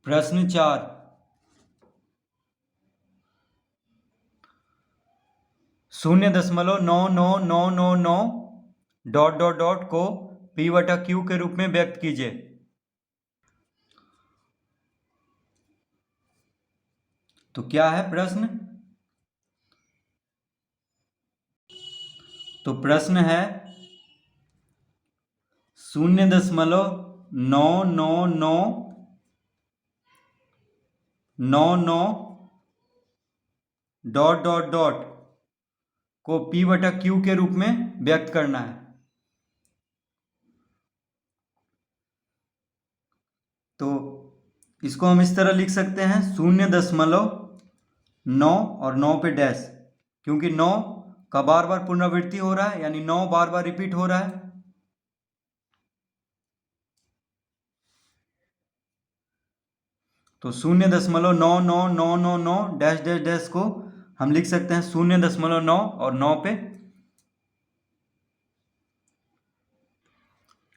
प्रश्न 4, 0.99999 ... को P/Q के रूप में व्यक्त कीजिए। तो क्या है प्रश्न? तो प्रश्न है 0.99999 ... को P/Q के रूप में व्यक्त करना है। तो इसको हम इस तरह लिख सकते हैं 0.9 और 9 पे डैश, क्योंकि 9 का बार बार पुनरावृत्ति हो रहा है, यानी 9 बार बार रिपीट हो रहा है। तो 0.99999 डैश डैश डैश को हम लिख सकते हैं 0.9 और 9 पे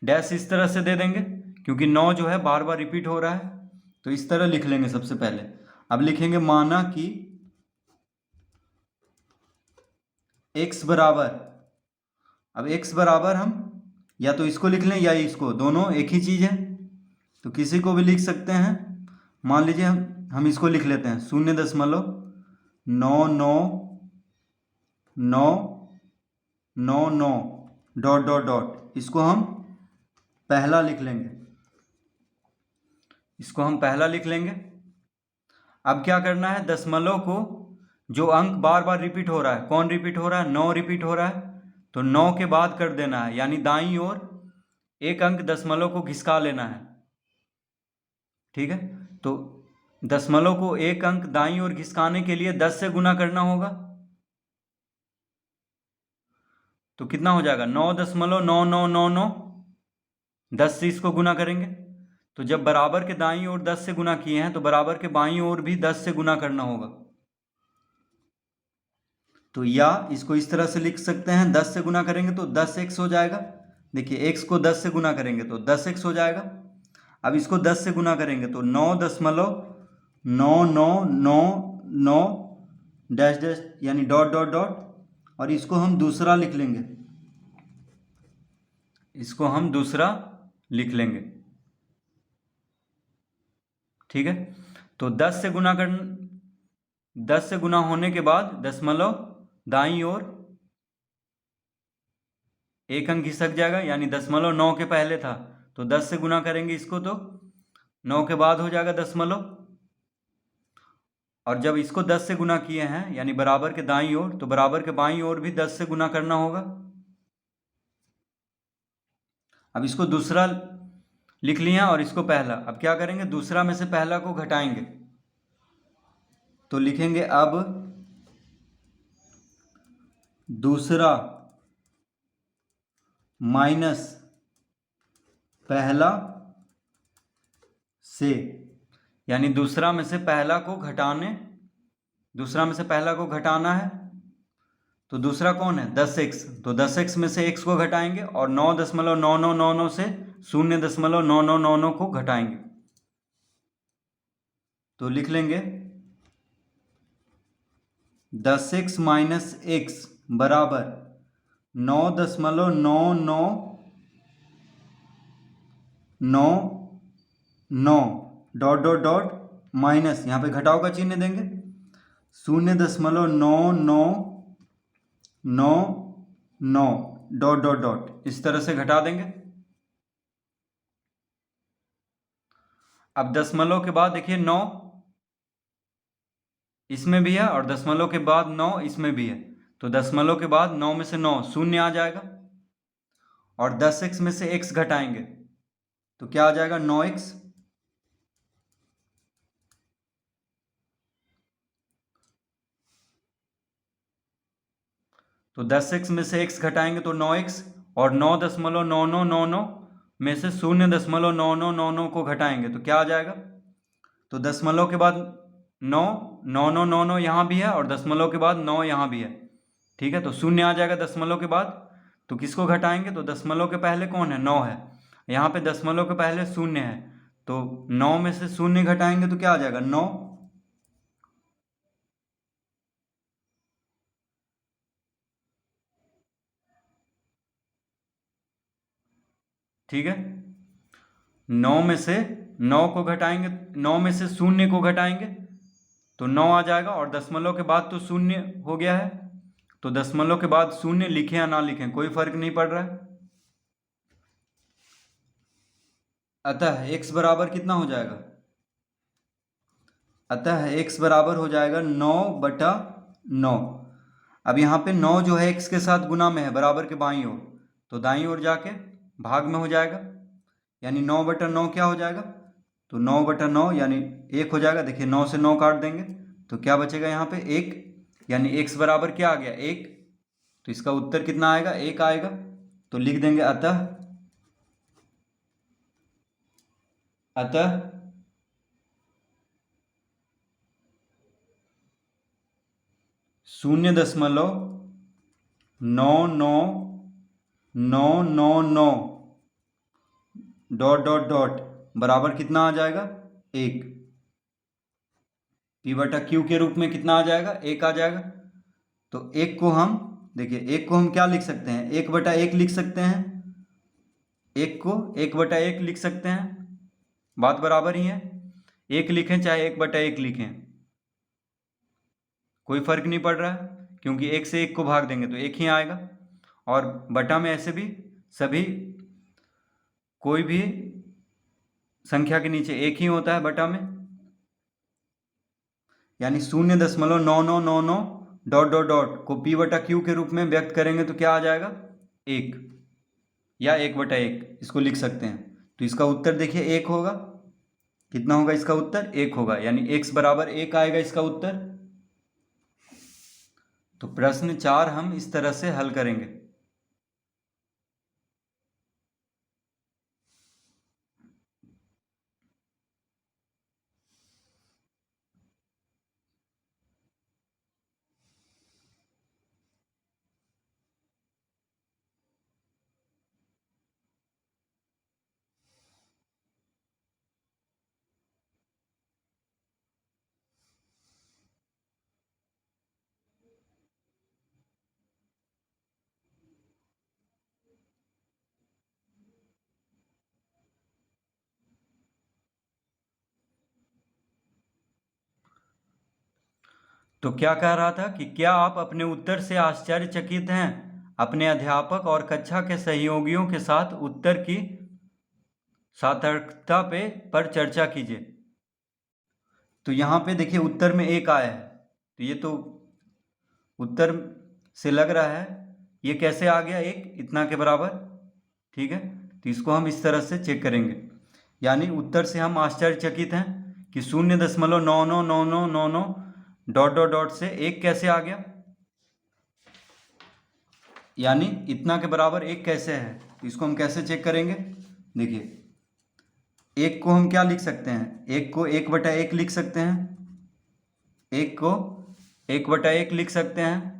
डैश इस तरह से दे देंगे, क्योंकि 9 जो है बार बार रिपीट हो रहा है। तो इस तरह लिख लेंगे सबसे पहले। अब लिखेंगे माना कि x बराबर, अब x बराबर हम या तो इसको लिख लें या इसको, दोनों एक ही चीज़ है, तो किसी को भी लिख सकते हैं। मान लीजिए हम इसको लिख लेते हैं 0.99999 ... इसको हम पहला लिख लेंगे, इसको हम पहला लिख लेंगे। अब क्या करना है, दशमलव को जो अंक बार बार रिपीट हो रहा है, कौन रिपीट हो रहा है? 9 रिपीट हो रहा है, तो 9 के बाद कर देना है, यानी दाईं ओर एक अंक दशमलव को घिसका लेना है। ठीक है, तो दशमलव को एक अंक दाईं ओर घिसकाने के लिए 10 से गुना करना होगा। तो कितना हो जाएगा? 9.9999। 10 से इसको गुना करेंगे, तो जब बराबर के दाईं ओर 10 से गुना किए हैं तो बराबर के बाईं ओर भी 10 से गुना करना होगा। तो या इसको इस तरह से लिख सकते हैं, 10 से गुना करेंगे तो 10x हो जाएगा। देखिए x को 10 से गुना करेंगे तो 10x हो जाएगा। अब इसको 10 से गुना करेंगे तो 9.9999 डैश डैश, यानी डॉट डॉट डॉट, और इसको हम दूसरा लिख लेंगे, इसको हम दूसरा लिख लेंगे। ठीक है, तो 10 से गुना होने के बाद दशमलव दाईं ओर एक अंक खिसक जाएगा, यानी दशमलव 9 के पहले था, तो 10 से गुना करेंगे इसको तो 9 के बाद हो जाएगा दशमलव, और जब इसको 10 से गुना किए हैं यानी बराबर के दाईं ओर, तो बराबर के बाईं ओर भी 10 से गुना करना होगा। अब इसको दूसरा लिख लिया और इसको पहला। अब क्या करेंगे, दूसरा में से पहला को घटाएंगे, तो लिखेंगे अब दूसरा माइनस पहला से, यानी दूसरा में से पहला को घटाना है। तो दूसरा कौन है? 10x, तो 10x में से x को घटाएंगे और 9.9999 से 0.9999 को घटाएंगे, तो लिख लेंगे 10x माइनस x बराबर 9.9999 डॉट डॉट डॉट माइनस, यहाँ पे घटाव का चिन्ह देंगे 0.9999 डॉट डॉट डॉट, इस तरह से घटा देंगे। अब दशमलव के बाद देखिए 9 इसमें भी है और दशमलव के बाद 9 इसमें भी है, तो दशमलव के बाद 9 में से 9 शून्य आ जाएगा, और 10x में से x घटाएंगे तो क्या आ जाएगा? 9x। तो 10x में से x घटाएंगे तो 9x, और 9.9999 में से 0.9999 को घटाएंगे तो क्या आ जाएगा? तो दशमलव के बाद 9, 9999 यहाँ भी है और दशमलव के बाद 9 यहाँ भी है। ठीक है, तो शून्य आ जाएगा दशमलव के बाद। तो किसको घटाएंगे? तो दशमलव के पहले कौन है? 9 है, यहाँ पे दशमलव के पहले शून्य है, तो 9 में से 0 घटाएंगे तो क्या आ जाएगा 9। ठीक है, 9 में से 9 को घटाएंगे, 9 में से 0 को घटाएंगे तो 9 आ जाएगा, और दशमलव के बाद तो 0 हो गया है, तो दशमलव के बाद 0 लिखें या ना लिखें कोई फर्क नहीं पड़ रहा है। अतः x बराबर कितना हो जाएगा, अतः x बराबर हो जाएगा 9/9। अब यहाँ पे 9 जो है x के साथ गुना में है बराबर के बाईं ओर, तो दाईं ओर जाके भाग में हो जाएगा, यानी 9/9 क्या हो जाएगा, तो 9/9 यानी 1 हो जाएगा। देखिए 9 से 9 काट देंगे तो क्या बचेगा यहाँ पे 1, यानी x बराबर क्या आ गया 1, तो इसका उत्तर कितना आएगा 1 आएगा। तो लिख देंगे अतः 0.99999 डॉट डॉट डॉट बराबर कितना आ जाएगा 1। P/Q के रूप में कितना आ जाएगा 1 आ जाएगा। तो 1 को हम देखिए 1 को हम क्या लिख सकते हैं 1/1 लिख सकते हैं, 1 को 1/1 लिख सकते हैं, बात बराबर ही है। 1 लिखें चाहे 1/1 लिखें कोई फर्क नहीं पड़ रहा है, क्योंकि 1 से 1 को भाग देंगे तो 1 ही आएगा। और बटा में ऐसे भी सभी कोई भी संख्या के नीचे 1 ही होता है बटा में, यानी 0.9999 डॉट डॉट डॉट को P/Q के रूप में व्यक्त करेंगे तो क्या आ जाएगा 1 या 1/1 इसको लिख सकते हैं। तो इसका उत्तर देखिए 1 होगा। कितना होगा इसका उत्तर 1 होगा, यानी x बराबर 1 आएगा इसका उत्तर। तो प्रश्न 4 हम इस तरह से हल करेंगे। तो क्या कह रहा था कि क्या आप अपने उत्तर से आश्चर्यचकित हैं, अपने अध्यापक और कक्षा के सहयोगियों के साथ उत्तर की सार्थकता पर चर्चा कीजिए। तो यहाँ पे देखिए उत्तर में 1 आया है, तो ये तो उत्तर से लग रहा है ये कैसे आ गया 1 इतना के बराबर। ठीक है, तो इसको हम इस तरह से चेक करेंगे, यानी उत्तर से हम आश्चर्यचकित हैं कि 0.999999 डॉट डॉट डॉट से 1 कैसे आ गया, यानी इतना के बराबर 1 कैसे है। तो इसको हम कैसे चेक करेंगे, देखिए 1 को हम क्या लिख सकते हैं, 1 को 1/1 लिख सकते हैं, 1 को 1/1 लिख सकते हैं।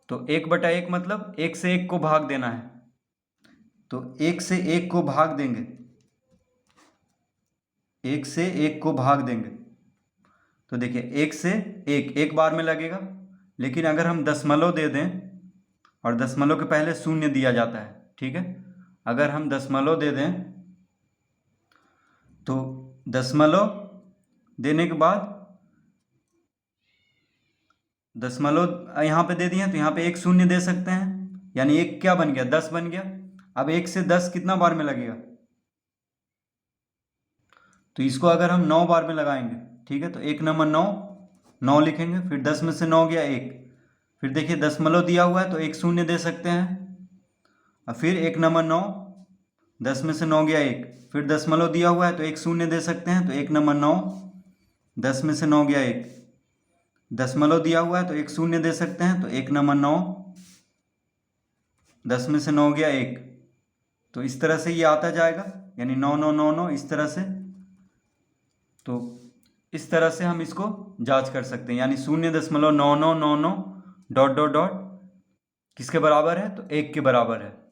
तो 1/1 मतलब 1 से 1 को भाग देना है, तो 1 से 1 को भाग देंगे, 1 से 1 को भाग देंगे तो देखिए 1 से 1 एक बार में लगेगा, लेकिन अगर हम दशमलव दे दें और दशमलव के पहले 0 दिया जाता है, ठीक है, अगर हम दशमलव दे दें तो दशमलव देने के बाद दशमलव यहाँ पे दे दिए तो यहाँ पे 1 0 दे सकते हैं, यानी 1 क्या बन गया 10 बन गया। अब 1 से 10 कितना बार में लगेगा, तो इसको अगर हम 9 बार में लगाएंगे, ठीक है, तो 1 नंबर 9 9 लिखेंगे, फिर 10 में से 9 गया 1, फिर देखिए दशमलव दिया हुआ है तो 1 0 दे सकते हैं, और फिर 1 नंबर 9 10 में से 9 गया 1, फिर दशमलव दिया हुआ है तो 1 0 दे सकते हैं, तो 1 नंबर 9 10 में से 9 गया 1, दशमलव दिया हुआ है तो 1 0 दे सकते हैं, तो 1 नंबर 9 10 में से 9 गया 1, तो इस तरह से ये आता जाएगा, यानी 9 9 9 9 इस तरह से। तो इस तरह से हम इसको जांच कर सकते हैं, यानी 0.9999 डॉट डॉट डॉट किसके बराबर है, तो 1 के बराबर है।